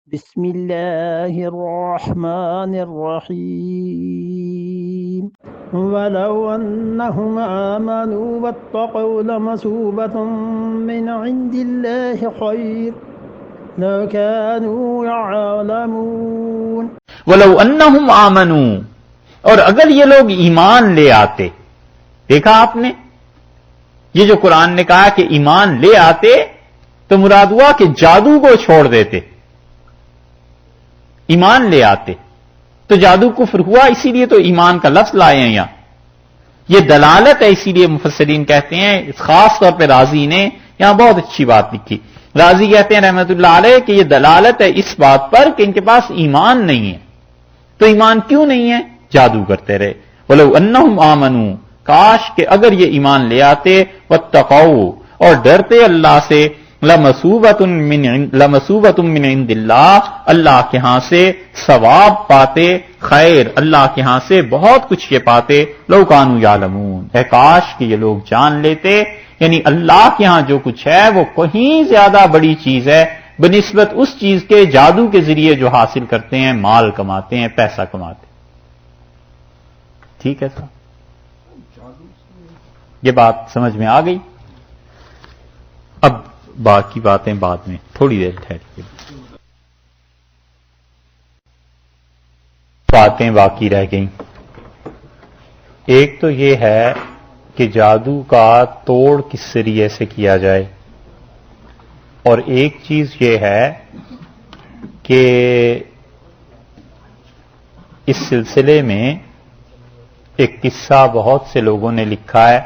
بسم الله الرحمن الرحيم ولو أنهم آمنوا واتقوا لمثوبة من عند الله خير لو كانوا يعلمون وَلَوْ أَنَّهُمْ آمَنُوا، اور اگر یہ لوگ ایمان لے آتے. دیکھا آپ نے یہ جو قرآن نے کہا کہ ایمان لے آتے تو مراد ہوا کہ جادو کو چھوڑ دیتے. ایمان لے آتے تو جادو کفر ہوا، اسی لیے تو ایمان کا لفظ لائے ہیں یہاں. یہ دلالت ہے، اسی لیے مفسرین کہتے ہیں، خاص طور پہ رازی نے یہاں بہت اچھی بات لکھی. رازی کہتے ہیں رحمت اللہ علیہ کہ یہ دلالت ہے اس بات پر کہ ان کے پاس ایمان نہیں ہے. تو ایمان کیوں نہیں ہے؟ جادو کرتے رہے. وَلَوْ أَنَّهُمْ آمَنُوا، کاش کہ اگر یہ ایمان لے آتے، وَاتَّقَوْا، اور ڈرتے اللہ سے، لَمَثُوبَةٌ مِّنْ عِندِ اللَّهِ، اللہ کے ہاں سے ثواب پاتے، خیر اللہ کے ہاں سے بہت کچھ یہ پاتے. لَوْ كَانُوا يَعْلَمُونَ، اے کاش کہ یہ لوگ جان لیتے، یعنی اللہ کے ہاں جو کچھ ہے وہ کہیں زیادہ بڑی چیز ہے بنسبت اس چیز کے جادو کے ذریعے جو حاصل کرتے ہیں، مال کماتے ہیں، پیسہ کماتے ہیں. ٹھیک ہے صاحب، یہ بات سمجھ میں آ گئی. اب باقی باتیں بعد میں تھوڑی دیر ٹھہر کے. باتیں باقی رہ گئیں. ایک تو یہ ہے کہ جادو کا توڑ کس ذریعے سے کیا جائے، اور ایک چیز یہ ہے کہ اس سلسلے میں ایک قصہ بہت سے لوگوں نے لکھا ہے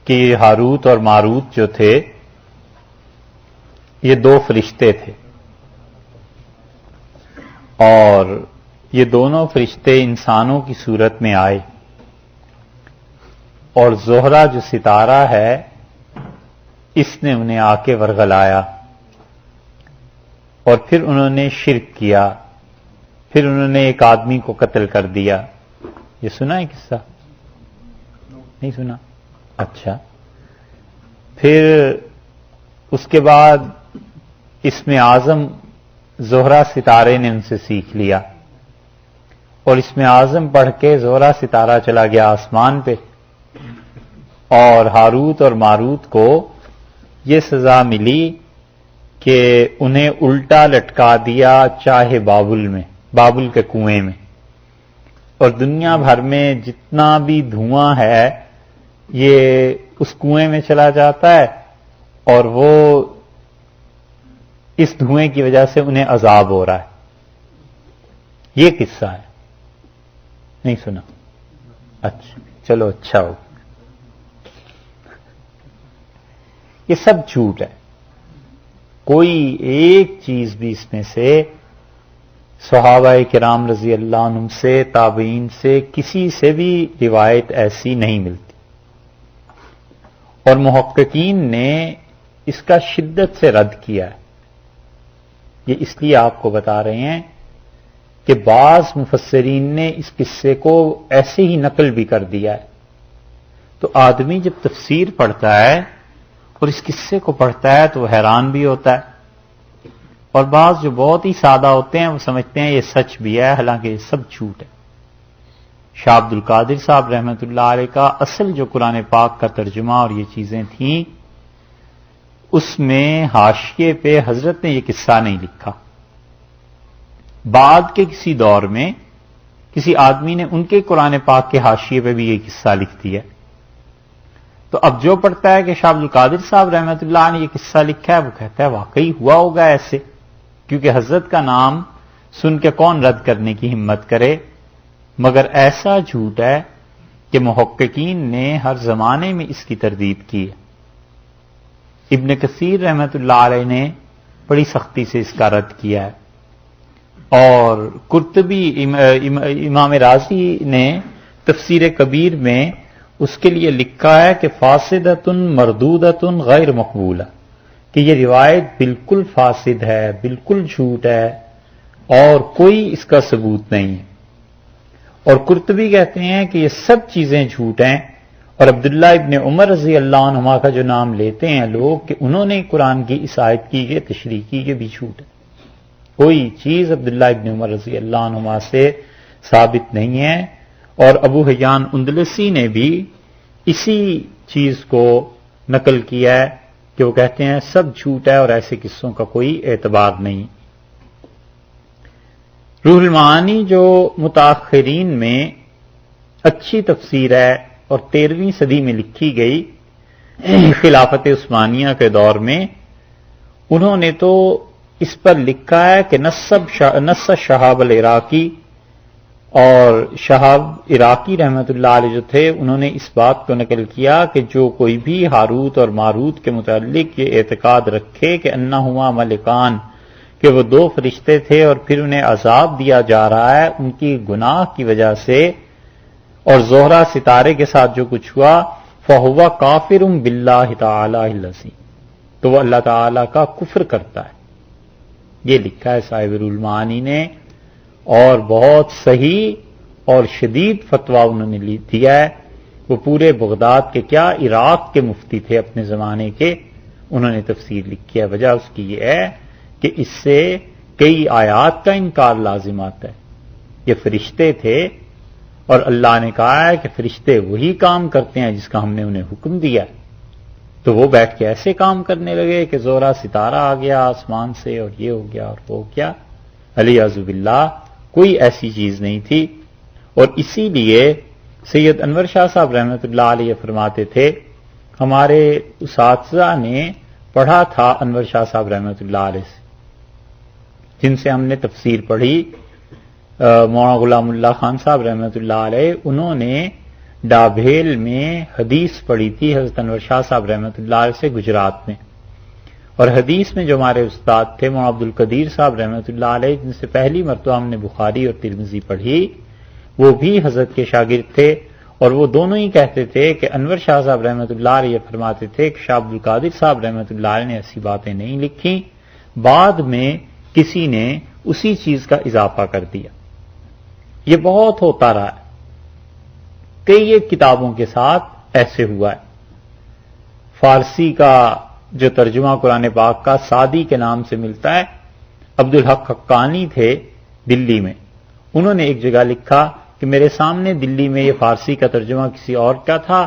کہ ہاروت اور ماروت جو تھے یہ دو فرشتے تھے، اور یہ دونوں فرشتے انسانوں کی صورت میں آئے، اور زہرہ جو ستارہ ہے اس نے انہیں آ کے ورغلایا، اور پھر انہوں نے شرک کیا، پھر انہوں نے ایک آدمی کو قتل کر دیا. یہ سنا ہے قصہ؟ نہیں سنا؟ اچھا. پھر اس کے بعد اسم اعظم زہرہ ستارے نے ان سے سیکھ لیا، اور اسم اعظم پڑھ کے زہرہ ستارہ چلا گیا آسمان پہ، اور ہاروت اور ماروت کو یہ سزا ملی کہ انہیں الٹا لٹکا دیا چاہے بابل کے کنویں میں، اور دنیا بھر میں جتنا بھی دھواں ہے یہ اس کنویں میں چلا جاتا ہے، اور وہ اس دھوئیں کی وجہ سے انہیں عذاب ہو رہا ہے. یہ قصہ ہے، نہیں سنا؟ اچھا چلو، اچھا ہو. یہ سب جھوٹ ہے. کوئی ایک چیز بھی اس میں سے صحابہ کرام رضی اللہ عنہم سے، تابعین سے، کسی سے بھی روایت ایسی نہیں ملتی، اور محققین نے اس کا شدت سے رد کیا ہے. یہ اس لیے آپ کو بتا رہے ہیں کہ بعض مفسرین نے اس قصے کو ایسے ہی نقل بھی کر دیا ہے. تو آدمی جب تفسیر پڑھتا ہے اور اس قصے کو پڑھتا ہے تو وہ حیران بھی ہوتا ہے، اور بعض جو بہت ہی سادہ ہوتے ہیں وہ سمجھتے ہیں یہ سچ بھی ہے، حالانکہ یہ سب جھوٹ ہے. شاہ عبد القادر صاحب رحمۃ اللہ علیہ کا اصل جو قرآن پاک کا ترجمہ اور یہ چیزیں تھیں، اس میں حاشیے پہ حضرت نے یہ قصہ نہیں لکھا. بعد کے کسی دور میں کسی آدمی نے ان کے قرآن پاک کے حاشیے پہ بھی یہ قصہ لکھ دیا. تو اب جو پڑھتا ہے کہ شاہ عبد القادر صاحب رحمۃ اللہ نے یہ قصہ لکھا ہے، وہ کہتا ہے واقعی ہوا ہوگا ایسے، کیونکہ حضرت کا نام سن کے کون رد کرنے کی ہمت کرے. مگر ایسا جھوٹ ہے کہ محققین نے ہر زمانے میں اس کی تردید کی ہے. ابن کثیر رحمۃ اللہ علیہ نے بڑی سختی سے اس کا رد کیا ہے، اور قرطبی امام رازی نے تفسیر کبیر میں اس کے لیے لکھا ہے کہ فاسدۃ مردودۃ غیر مقبولہ، کہ یہ روایت بالکل فاسد ہے، بالکل جھوٹ ہے، اور کوئی اس کا ثبوت نہیں ہے. اور قرطبی کہتے ہیں کہ یہ سب چیزیں جھوٹ ہیں، اور عبداللہ ابن عمر رضی اللہ عنہما کا جو نام لیتے ہیں لوگ کہ انہوں نے قرآن کی اس آیت کی یہ تشریح کی، یہ بھی جھوٹ ہے۔ کوئی چیز عبداللہ ابن عمر رضی اللہ عنہما سے ثابت نہیں ہے، اور ابو حیان اندلسی نے بھی اسی چیز کو نقل کیا ہے کہ وہ کہتے ہیں سب جھوٹ ہے اور ایسے قصوں کا کوئی اعتبار نہیں۔ روح المعانی جو متاخرین میں اچھی تفسیر ہے اور 13ویں صدی میں لکھی گئی خلافت عثمانیہ کے دور میں، انہوں نے تو اس پر لکھا ہے کہ نص شہاب العراقی، اور شہاب عراقی رحمت اللہ علیہ جو تھے انہوں نے اس بات کو نقل کیا کہ جو کوئی بھی ہاروت اور ماروت کے متعلق یہ اعتقاد رکھے کہ انہما ملکان، کہ وہ 2 فرشتے تھے اور پھر انہیں عذاب دیا جا رہا ہے ان کی گناہ کی وجہ سے، اور زہرہ ستارے کے ساتھ جو کچھ ہوا، فَهُوَ كَافِرٌ بِاللَّهِ تَعَالَى الَّذِي، تو وہ اللہ تعالیٰ کا کفر کرتا ہے۔ یہ لکھا ہے صاحب روح المعانی نے، اور بہت صحیح اور شدید فتویٰ انہوں نے دیا ہے۔ وہ پورے بغداد کے کیا عراق کے مفتی تھے اپنے زمانے کے، انہوں نے تفسیر لکھی ہے۔ وجہ اس کی یہ ہے کہ اس سے کئی آیات کا انکار لازم آتا ہے۔ یہ فرشتے تھے اور اللہ نے کہا ہے کہ فرشتے وہی کام کرتے ہیں جس کا ہم نے انہیں حکم دیا، تو وہ بیٹھ کے ایسے کام کرنے لگے کہ زہرہ ستارہ آ گیا آسمان سے اور یہ ہو گیا اور وہ ہو گیا، علیاذ باللہ کوئی ایسی چیز نہیں تھی۔ اور اسی لیے سید انور شاہ صاحب رحمۃ اللہ علیہ فرماتے تھے، ہمارے اساتذہ نے پڑھا تھا انور شاہ صاحب رحمۃ اللہ علیہ سے، جن سے ہم نے تفسیر پڑھی، مولانا غلام اللہ خان صاحب رحمۃ اللہ علیہ، انہوں نے ڈابھیل میں حدیث پڑھی تھی حضرت انور شاہ صاحب رحمۃ اللہ علیہ سے گجرات میں، اور حدیث میں جو ہمارے استاد تھے مولانا عبد القدیر صاحب رحمۃ اللہ علیہ، جن سے پہلی مرتبہ ہم نے بخاری اور ترمذی پڑھی، وہ بھی حضرت کے شاگرد تھے، اور وہ دونوں ہی کہتے تھے کہ انور شاہ صاحب رحمۃ اللہ علیہ فرماتے تھے کہ شاہ عبد القادر صاحب رحمۃ اللہ علیہ نے ایسی باتیں نہیں لکھی، بعد میں کسی نے اسی چیز کا اضافہ کر دیا۔ یہ بہت ہوتا رہا ہے، کئی ایک کتابوں کے ساتھ ایسے ہوا ہے۔ فارسی کا جو ترجمہ قرآن پاک کا سعدی کے نام سے ملتا ہے، عبدالحق حقانی تھے دلی میں، انہوں نے ایک جگہ لکھا کہ میرے سامنے دلی میں یہ فارسی کا ترجمہ کسی اور کا تھا،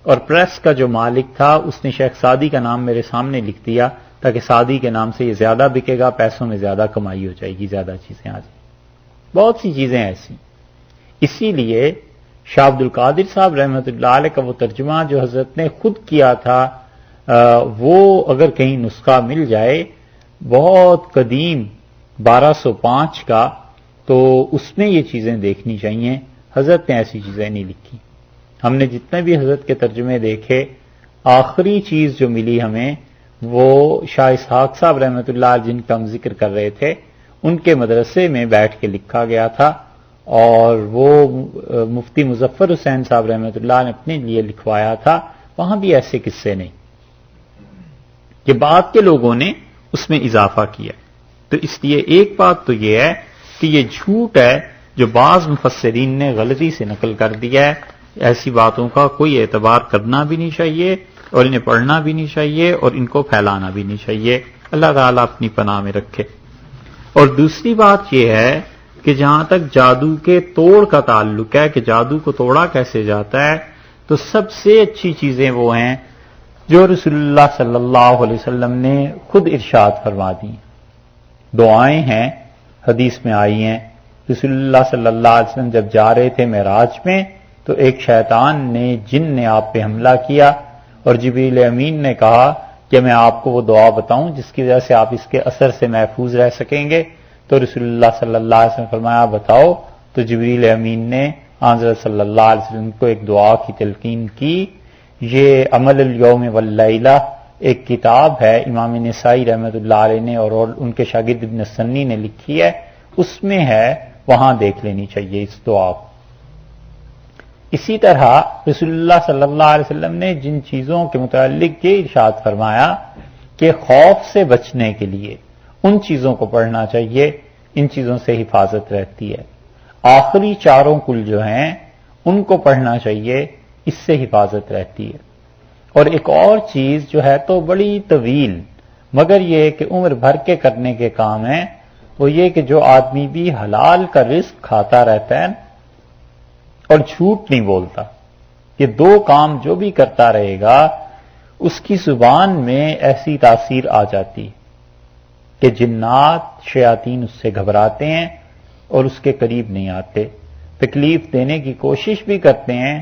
اور پریس کا جو مالک تھا اس نے شیخ سعدی کا نام میرے سامنے لکھ دیا تاکہ سعدی کے نام سے یہ زیادہ بکے گا، پیسوں میں زیادہ کمائی ہو جائے گی، زیادہ چیزیں آ جائیں۔ بہت سی چیزیں ایسی، اسی لیے شاہ عبد القادر صاحب رحمۃ اللہ علیہ کا وہ ترجمہ جو حضرت نے خود کیا تھا، وہ اگر کہیں نسخہ مل جائے بہت قدیم 1205 کا، تو اس میں یہ چیزیں دیکھنی چاہیے۔ حضرت نے ایسی چیزیں نہیں لکھی۔ ہم نے جتنے بھی حضرت کے ترجمے دیکھے، آخری چیز جو ملی ہمیں وہ شاہ اسحاق صاحب رحمۃ اللہ علیہ جن کا ہم ذکر کر رہے تھے، ان کے مدرسے میں بیٹھ کے لکھا گیا تھا، اور وہ مفتی مظفر حسین صاحب رحمۃ اللہ نے اپنے لیے لکھوایا تھا، وہاں بھی ایسے قصے نہیں، کہ بعد کے لوگوں نے اس میں اضافہ کیا۔ تو اس لیے ایک بات تو یہ ہے کہ یہ جھوٹ ہے جو بعض مفسرین نے غلطی سے نقل کر دیا ہے، ایسی باتوں کا کوئی اعتبار کرنا بھی نہیں چاہیے، اور انہیں پڑھنا بھی نہیں چاہیے، اور ان کو پھیلانا بھی نہیں چاہیے۔ اللہ تعالیٰ اپنی پناہ میں رکھے۔ اور دوسری بات یہ ہے کہ جہاں تک جادو کے توڑ کا تعلق ہے کہ جادو کو توڑا کیسے جاتا ہے، تو سب سے اچھی چیزیں وہ ہیں جو رسول اللہ صلی اللہ علیہ وسلم نے خود ارشاد فرما دی، دعائیں ہیں حدیث میں آئی ہیں۔ رسول اللہ صلی اللہ علیہ وسلم جب جا رہے تھے معراج میں، تو ایک شیطان نے، جن نے آپ پہ حملہ کیا، اور جبریل امین نے کہا کہ میں آپ کو وہ دعا بتاؤں جس کی وجہ سے آپ اس کے اثر سے محفوظ رہ سکیں گے، تو رسول اللہ صلی اللہ علیہ وسلم فرمایا بتاؤ، تو جبریل امین نے حضرت صلی اللہ علیہ وسلم کو ایک دعا کی تلقین کی۔ یہ عمل الیوم واللیلہ ایک کتاب ہے، امام نسائی رحمۃ اللہ علیہ نے اور ان کے شاگرد ابن سنی نے لکھی ہے، اس میں ہے، وہاں دیکھ لینی چاہیے اس دعا کو۔ اسی طرح رسول اللہ صلی اللہ علیہ وسلم نے جن چیزوں کے متعلق یہ ارشاد فرمایا کہ خوف سے بچنے کے لیے ان چیزوں کو پڑھنا چاہیے، ان چیزوں سے حفاظت رہتی ہے۔ آخری چاروں کل جو ہیں ان کو پڑھنا چاہیے، اس سے حفاظت رہتی ہے۔ اور ایک اور چیز جو ہے تو بڑی طویل مگر یہ کہ عمر بھر کے کرنے کے کام ہیں، وہ یہ کہ جو آدمی بھی حلال کا رزق کھاتا رہتا ہے اور جھوٹ نہیں بولتا، یہ دو کام جو بھی کرتا رہے گا اس کی زبان میں ایسی تاثیر آ جاتی کہ جنات شیاطین اس سے گھبراتے ہیں اور اس کے قریب نہیں آتے، تکلیف دینے کی کوشش بھی کرتے ہیں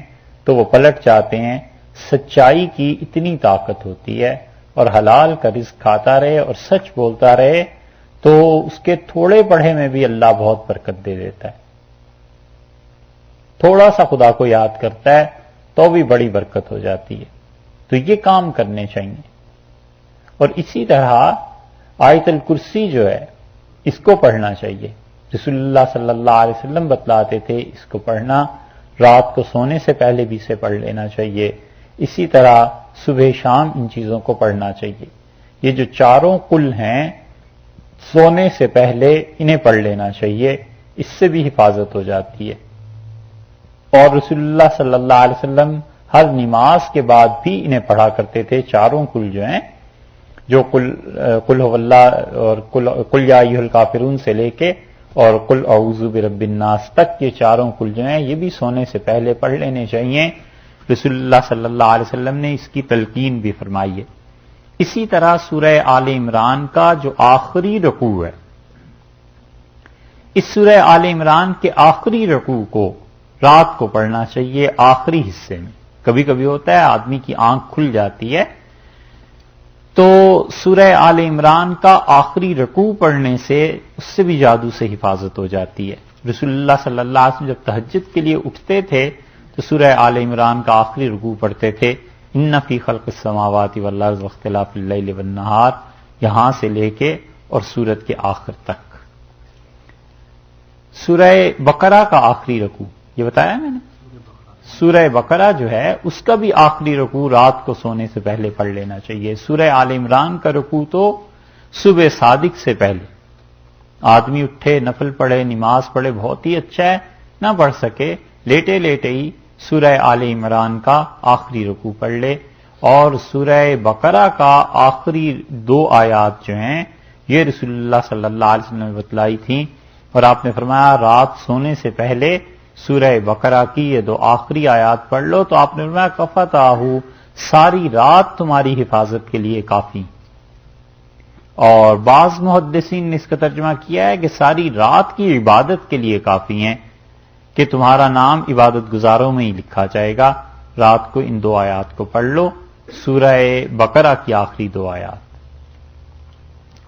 تو وہ پلٹ جاتے ہیں۔ سچائی کی اتنی طاقت ہوتی ہے، اور حلال کا رزق کھاتا رہے اور سچ بولتا رہے تو اس کے تھوڑے پڑھے میں بھی اللہ بہت برکت دے دیتا ہے۔ تھوڑا سا خدا کو یاد کرتا ہے تو بھی بڑی برکت ہو جاتی ہے۔ تو یہ کام کرنے چاہیے۔ اور اسی طرح آیت الکرسی جو ہے اس کو پڑھنا چاہیے۔ رسول اللہ صلی اللہ علیہ وسلم بتلاتے تھے اس کو پڑھنا، رات کو سونے سے پہلے بھی اسے پڑھ لینا چاہیے۔ اسی طرح صبح شام ان چیزوں کو پڑھنا چاہیے۔ یہ جو چاروں قل ہیں سونے سے پہلے انہیں پڑھ لینا چاہیے، اس سے بھی حفاظت ہو جاتی ہے۔ اور رسول اللہ صلی اللہ علیہ وسلم ہر نماز کے بعد بھی انہیں پڑھا کرتے تھے، چاروں قل جو ہیں، جو قل هو اللہ اور قل یا ایھا الکافرون سے لے کے اور قل اعوذ برب الناس تک، یہ چاروں قل جو ہیں یہ بھی سونے سے پہلے پڑھ لینے چاہیے۔ رسول اللہ صلی اللہ علیہ وسلم نے اس کی تلقین بھی فرمائی ہے۔ اسی طرح سورہ آل عمران کا جو آخری رکوع ہے، اس سورہ آل عمران کے آخری رکوع کو رات کو پڑھنا چاہیے، آخری حصے میں۔ کبھی کبھی ہوتا ہے آدمی کی آنکھ کھل جاتی ہے تو سورہ آل عمران کا آخری رکوع پڑھنے سے اس سے بھی جادو سے حفاظت ہو جاتی ہے۔ رسول اللہ صلی اللہ علیہ وسلم جب تہجد کے لیے اٹھتے تھے تو سورہ آل عمران کا آخری رکوع پڑھتے تھے، ان فی خلق السماوات والارض واختلاف اللیل والنہار، یہاں سے لے کے اور سورت کے آخر تک۔ سورہ بقرہ کا آخری رکوع یہ بتایا میں نے، سورہ بقرہ جو ہے اس کا بھی آخری رکوع رات کو سونے سے پہلے پڑھ لینا چاہیے۔ سورہ آل عمران کا رکوع تو صبح صادق سے پہلے، آدمی اٹھے نفل پڑھے نماز پڑھے بہت ہی اچھا ہے، نہ پڑھ سکے لیٹے لیٹے ہی سورہ آل عمران کا آخری رکوع پڑھ لے۔ اور سورہ بقرہ کا آخری دو آیات جو ہیں یہ رسول اللہ صلی اللہ علیہ وسلم نے بتلائی تھیں، اور آپ نے فرمایا رات سونے سے پہلے سورہ بقرہ کی یہ دو آخری آیات پڑھ لو، تو آپ نے فرمایا کفتاہ، ساری رات تمہاری حفاظت کے لیے کافی۔ اور بعض محدثین نے اس کا ترجمہ کیا ہے کہ ساری رات کی عبادت کے لیے کافی ہیں، کہ تمہارا نام عبادت گزاروں میں ہی لکھا جائے گا۔ رات کو ان دو آیات کو پڑھ لو، سورہ بقرہ کی آخری دو آیات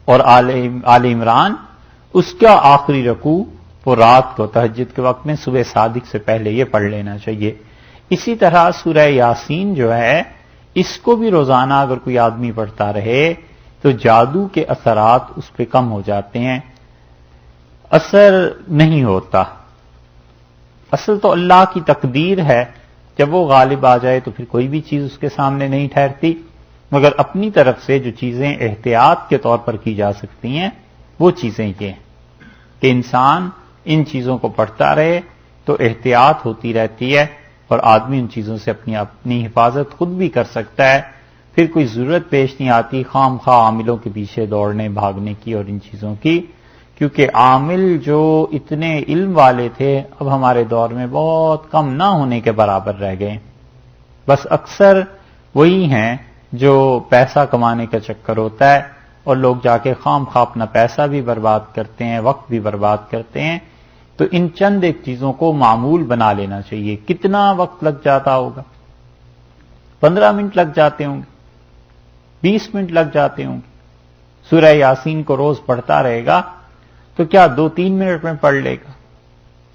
اور آل عمران اس کا آخری رکوع وہ رات کو تہجد کے وقت میں صبح صادق سے پہلے یہ پڑھ لینا چاہیے۔ اسی طرح سورہ یاسین جو ہے اس کو بھی روزانہ اگر کوئی آدمی پڑھتا رہے تو جادو کے اثرات اس پہ کم ہو جاتے ہیں، اثر نہیں ہوتا۔ اصل تو اللہ کی تقدیر ہے، جب وہ غالب آ جائے تو پھر کوئی بھی چیز اس کے سامنے نہیں ٹھہرتی، مگر اپنی طرف سے جو چیزیں احتیاط کے طور پر کی جا سکتی ہیں وہ چیزیں یہ ہیں کہ انسان ان چیزوں کو پڑھتا رہے تو احتیاط ہوتی رہتی ہے، اور آدمی ان چیزوں سے اپنی حفاظت خود بھی کر سکتا ہے، پھر کوئی ضرورت پیش نہیں آتی خام خواہ عاملوں کے پیچھے دوڑنے بھاگنے کی اور ان چیزوں کی، کیونکہ عامل جو اتنے علم والے تھے اب ہمارے دور میں بہت کم نہ ہونے کے برابر رہ گئے، بس اکثر وہی ہیں جو پیسہ کمانے کا چکر ہوتا ہے اور لوگ جا کے خام خواہ اپنا پیسہ بھی برباد کرتے ہیں، وقت بھی برباد کرتے ہیں۔ تو ان چند ایک چیزوں کو معمول بنا لینا چاہیے۔ کتنا وقت لگ جاتا ہوگا؟ 15 منٹ لگ جاتے ہوں گے، 20 منٹ لگ جاتے ہوں گے۔ سورہ یاسین کو روز پڑھتا رہے گا تو کیا 2-3 منٹ میں پڑھ لے گا؟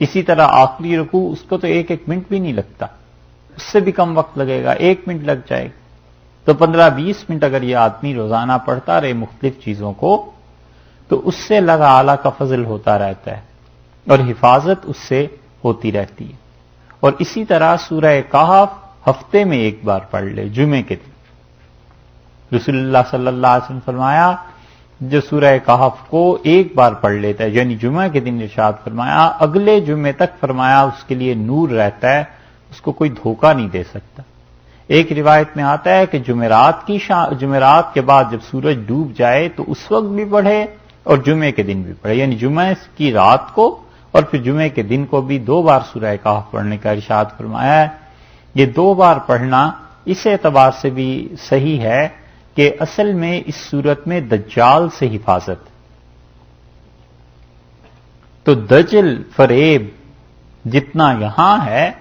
اسی طرح آخری رکوع اس کو تو 1 منٹ بھی نہیں لگتا، اس سے بھی کم وقت لگے گا، 1 منٹ لگ جائے گا۔ تو 15-20 منٹ اگر یہ آدمی روزانہ پڑھتا رہے مختلف چیزوں کو تو اس سے اللہ تعالیٰ کا فضل ہوتا رہتا ہے اور حفاظت اس سے ہوتی رہتی ہے۔ اور اسی طرح سورہ کہف ہفتے میں 1 بار پڑھ لے، جمعے کے دن۔ رسول اللہ صلی اللہ علیہ وسلم فرمایا جو سورہ کہف کو 1 بار پڑھ لیتا ہے، یعنی جمعہ کے دن ارشاد فرمایا، اگلے جمعے تک فرمایا اس کے لیے نور رہتا ہے، اس کو کوئی دھوکہ نہیں دے سکتا۔ ایک روایت میں آتا ہے کہ جمعرات کے بعد جب سورج ڈوب جائے تو اس وقت بھی پڑھے اور جمعے کے دن بھی پڑھے، یعنی جمعہ کی رات کو اور پھر جمعے کے دن کو بھی 2 بار سورہ کہف پڑھنے کا ارشاد فرمایا ہے۔ یہ 2 بار پڑھنا اس اعتبار سے بھی صحیح ہے کہ اصل میں اس صورت میں دجال سے حفاظت، تو دجل فریب جتنا یہاں ہے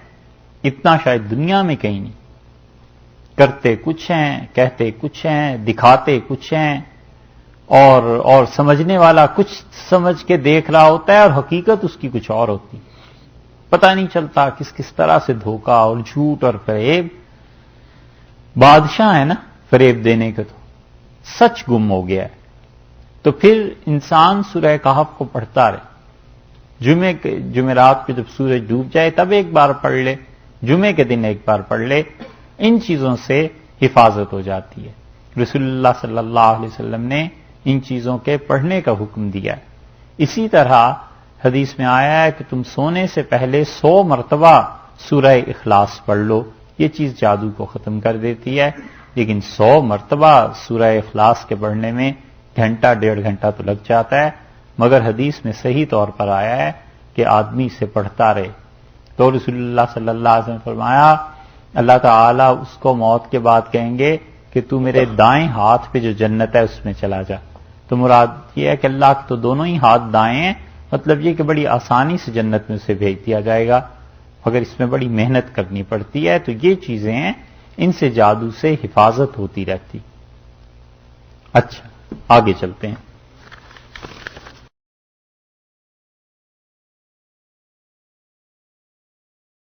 اتنا شاید دنیا میں کہیں نہیں، کرتے کچھ ہیں، کہتے کچھ ہیں، دکھاتے کچھ ہیں، اور سمجھنے والا کچھ سمجھ کے دیکھ رہا ہوتا ہے اور حقیقت اس کی کچھ اور ہوتی، پتہ نہیں چلتا کس طرح سے دھوکہ اور جھوٹ اور فریب۔ بادشاہ ہے نا فریب دینے کا، تو سچ گم ہو گیا ہے۔ تو پھر انسان سورہ کہف کو پڑھتا رہے، جمعرات کو جب سورج ڈوب جائے تب ایک بار پڑھ لے، جمعے کے دن ایک بار پڑھ لے، ان چیزوں سے حفاظت ہو جاتی ہے۔ رسول اللہ صلی اللہ علیہ وسلم نے ان چیزوں کے پڑھنے کا حکم دیا ہے۔ اسی طرح حدیث میں آیا ہے کہ تم سونے سے پہلے 100 مرتبہ سورہ اخلاص پڑھ لو، یہ چیز جادو کو ختم کر دیتی ہے۔ لیکن 100 مرتبہ سورہ اخلاص کے پڑھنے میں گھنٹہ 1.5 گھنٹہ تو لگ جاتا ہے، مگر حدیث میں صحیح طور پر آیا ہے کہ آدمی اسے پڑھتا رہے۔ تو رسول اللہ صلی اللہ علیہ وسلم نے فرمایا اللہ تعالیٰ اس کو موت کے بعد کہیں گے کہ تو میرے دائیں ہاتھ پہ جو جنت ہے اس میں چلا جا۔ تو مراد یہ ہے کہ اللہ کے تو دونوں ہی ہاتھ دائیں ہیں، مطلب یہ کہ بڑی آسانی سے جنت میں اسے بھیج دیا جائے گا، مگر اس میں بڑی محنت کرنی پڑتی ہے۔ تو یہ چیزیں ہیں، ان سے جادو سے حفاظت ہوتی رہتی۔ اچھا آگے چلتے ہیں۔